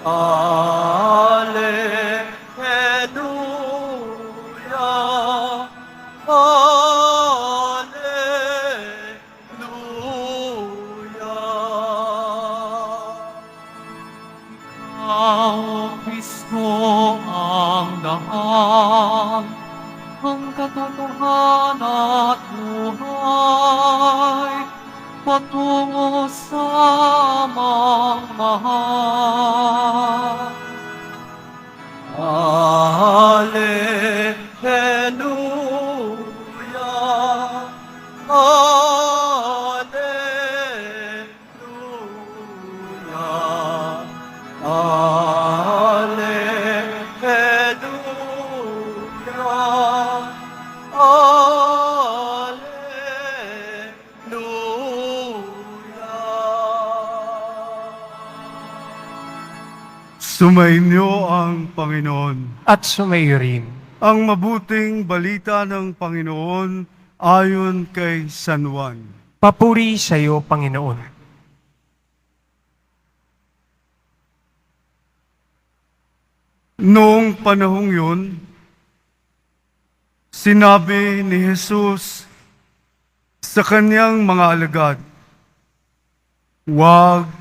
Alleluia, Alleluia. Ikaw, Kristo, ang daan, ang katotohanan at buhay, patungo sa amang mahal. Alleluia, Alleluia, Alleluia, Alleluia. Sumainyo ang Panginoon. At sumayo rin. Ang mabuting balita ng Panginoon ayon kay San Juan. Papuri sa iyo, Panginoon. Noong panahong yun, sinabi ni Jesus sa kanyang mga alagad, "Huwag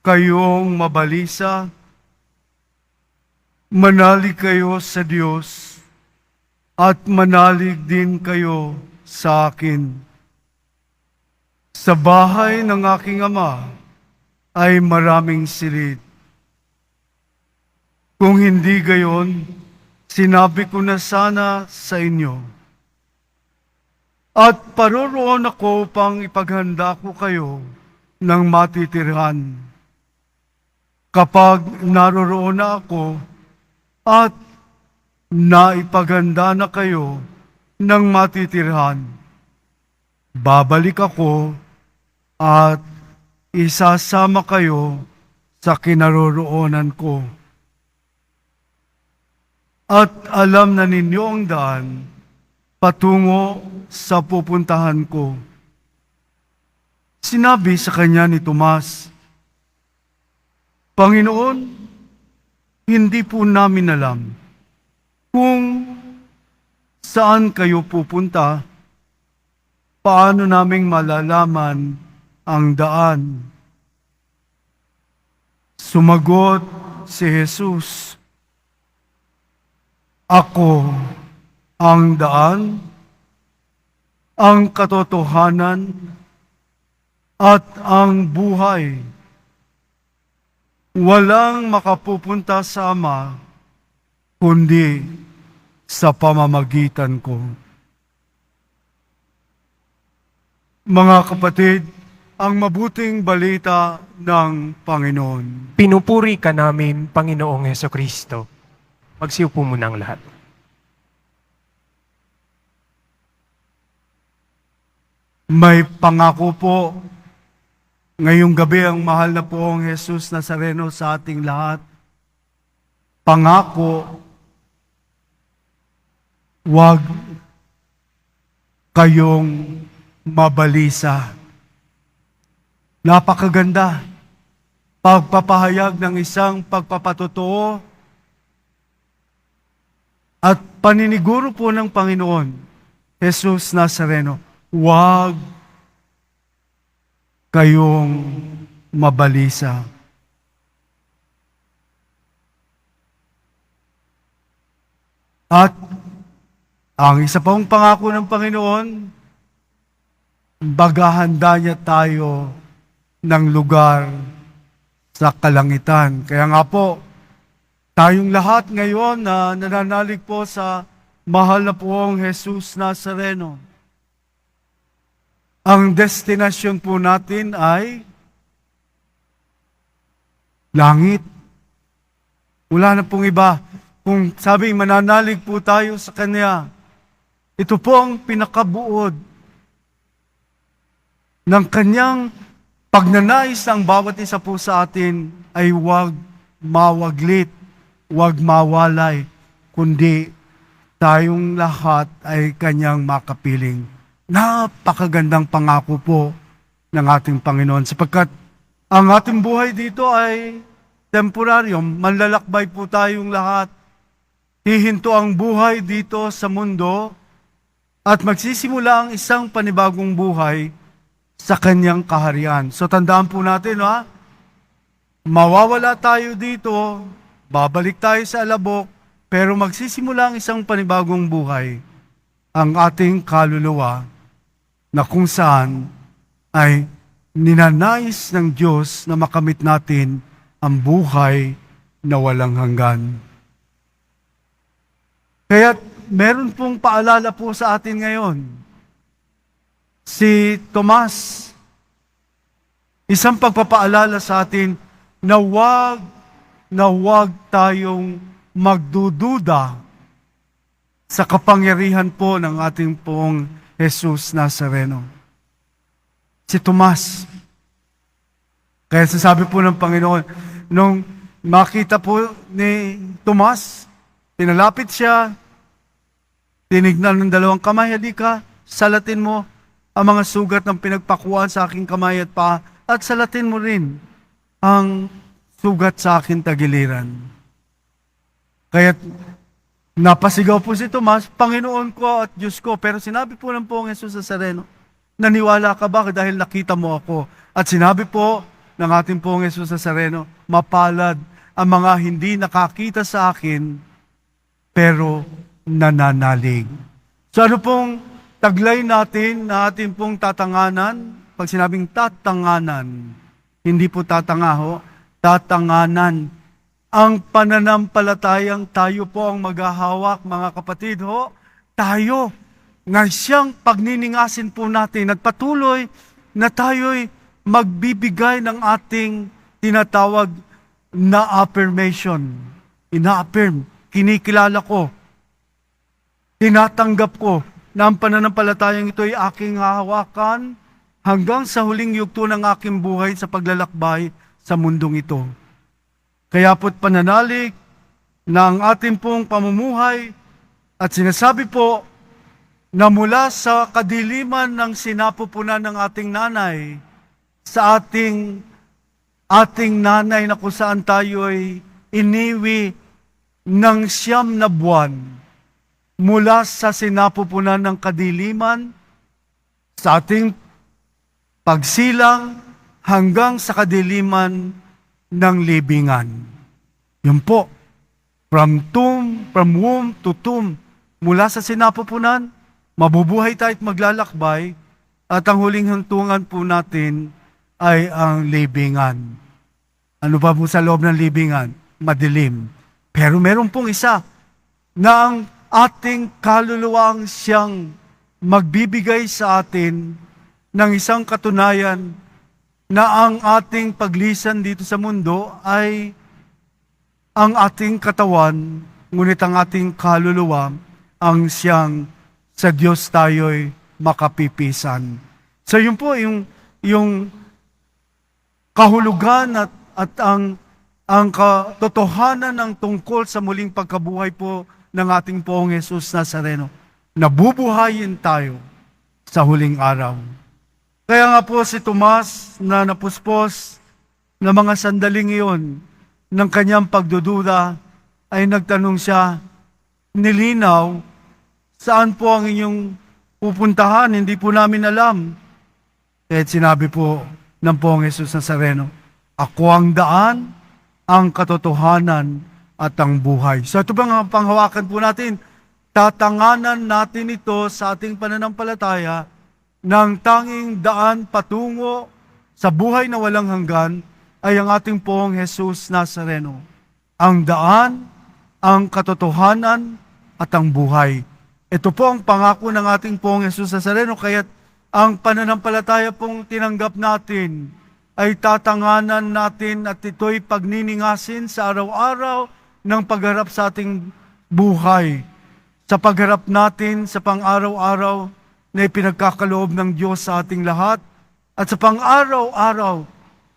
kayong mabalisa, manalig kayo sa Diyos at manalig din kayo sa akin. Sa bahay ng aking Ama ay maraming silid. Kung hindi gayon, sinabi ko na sana sa inyo. At paroroon ako upang ipaghanda ko kayo ng matitirhan. Kapag naroroon na ako at naipaghanda na kayo ng matitirhan, babalik ako at isasama kayo sa kinaroroonan ko. At alam na ninyo ang daan patungo sa pupuntahan ko." Sinabi sa kanya ni Tomas, "Panginoon, hindi po namin alam kung saan kayo pupunta. Paano naming malalaman ang daan?" Sumagot si Jesus, "Ako ang daan, ang katotohanan, at ang buhay. Walang makapupunta sa Ama, kundi sa pamamagitan ko." Mga kapatid, ang mabuting balita ng Panginoon. Pinupuri ka namin, Panginoong Hesukristo. Magsiupo muna ang lahat. May pangako po ngayong gabi ang mahal na poong Jesus Nazareno sa ating lahat. Pangako, huwag kayong mabalisa. Napakaganda. Pagpapahayag ng isang pagpapatotoo at paniniguro po ng Panginoon, Jesus Nazareno, huwag kayong mabalisa. At ang isa pang pangako ng Panginoon, baghahanda niya tayo ng lugar sa kalangitan. Kaya nga po, tayong lahat ngayon na nananalig po sa mahal na poong Jesus Nazareno, ang destinasyon po natin ay langit. Wala na pong iba. Kung sabing mananalig po tayo sa Kanya, ito po ang pinakabuod ng Kanyang pagnanais ng bawat isa po sa atin ay huwag mawaglit, huwag mawalay, kundi tayong lahat ay Kanyang makapiling. Napakagandang pangako po ng ating Panginoon sapagkat ang ating buhay dito ay temporaryo, manlalakbay po tayong lahat. Hihinto ang buhay dito sa mundo at magsisimula ang isang panibagong buhay sa kanyang kaharian. So tandaan po natin, mawawala tayo dito, babalik tayo sa alabok, pero magsisimula ang isang panibagong buhay, ang ating kaluluwa, na kung saan ay ninanais ng Diyos na makamit natin ang buhay na walang hanggan. Kaya meron pong paalala po sa atin ngayon. Si Tomas, isang pagpapaalala sa atin na huwag tayong magdududa sa kapangyarihan po ng ating pong Jesus Nazareno. Si Tomas. Kaya sasabi po ng Panginoon, nung makita po ni Tomas, pinalapit siya, tinignan ng dalawang kamay, halika, salatin mo ang mga sugat ng pinagpakuan sa aking kamay at paa, at salatin mo rin ang sugat sa aking tagiliran. Kaya napasigaw po si Tomas, Panginoon ko at Diyos ko. Pero sinabi po ng Poong Jesus Nazareno, naniwala ka ba dahil nakita mo ako? At sinabi po ng ating Poong Jesus Nazareno, mapalad ang mga hindi nakakita sa akin, pero nananalig. So ano pong taglay natin na ating pong tatanganan? Pag sinabing tatanganan, hindi po tatangaho, tatanganan. Ang pananampalatayang tayo po ang maghahawak, mga kapatid ho, tayo nga siyang pagniningasin po natin at patuloy na tayo'y magbibigay ng ating tinatawag na affirmation. Ina-affirm, kinikilala ko, tinatanggap ko na ang pananampalatayang ito ay aking hahawakan hanggang sa huling yugto ng aking buhay sa paglalakbay sa mundong ito. Kaya po't pananalig na ang ating pong pamumuhay at sinasabi po na mula sa kadiliman ng sinapupunan ng ating nanay sa ating nanay na kung saan tayo ay iniwi ng 9 na buwan mula sa sinapupunan ng kadiliman sa ating pagsilang hanggang sa kadiliman ng libingan. Yun po, from womb to tomb, mula sa sinapupunan, mabubuhay tayo at maglalakbay, at ang huling hantungan po natin ay ang libingan. Ano ba po sa loob ng libingan? Madilim. Pero meron pong isa na ang ating kaluluwang siyang magbibigay sa atin ng isang katunayan na ang ating paglisan dito sa mundo ay ang ating katawan, ngunit ang ating kaluluwa ang siyang sa Diyos tayo'y makapipisan. So yun po, yung kahulugan at ang katotohanan ng tungkol sa muling pagkabuhay po ng ating Poong Jesus Nazareno. Nabubuhayin tayo sa huling araw. Kaya nga po si Tomas na napuspos na mga sandaling iyon ng kanyang pagdududa ay nagtanong siya, nilinaw, saan po ang inyong pupuntahan? Hindi po namin alam. Kaya sinabi po ng Poong Jesus Nazareno, ako ang daan, ang katotohanan, at ang buhay. So ito bang ang panghawakan po natin? Tatanganan natin ito sa ating pananampalataya ng tanging daan patungo sa buhay na walang hanggan ay ang ating Poong Jesus Nazareno. Ang daan, ang katotohanan, at ang buhay. Ito po ang pangako ng ating Poong Jesus Nazareno, kaya't ang pananampalataya pong tinanggap natin ay tatanganan natin at ito'y pagniningasin sa araw-araw ng pagharap sa ating buhay. Sa pagharap natin sa pang-araw-araw na ipinagkakaloob ng Diyos sa ating lahat at sa pang-araw-araw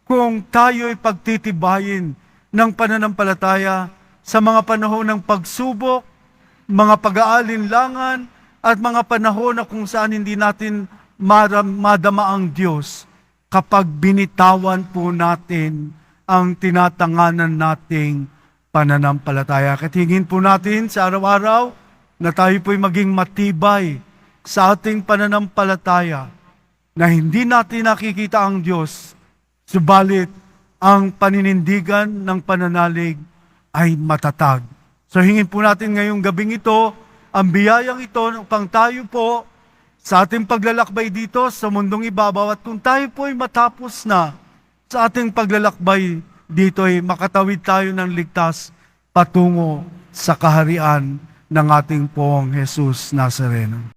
kung tayo'y pagtitibayin ng pananampalataya sa mga panahon ng pagsubok, mga pag-aalinlangan at mga panahon na kung saan hindi natin madama ang Diyos kapag binitawan po natin ang tinatanganan nating pananampalataya. At hingin po natin sa araw-araw na tayo po'y maging matibay sa ating pananampalataya, na hindi natin nakikita ang Diyos, subalit ang paninindigan ng pananalig ay matatag. So hingin po natin ngayong gabing ito, ang biyayang ito upang tayo po sa ating paglalakbay dito sa mundong ibabaw, at kung tayo po ay matapos na sa ating paglalakbay dito ay makatawid tayo ng ligtas patungo sa kaharian ng ating Poong Jesus Nazareno.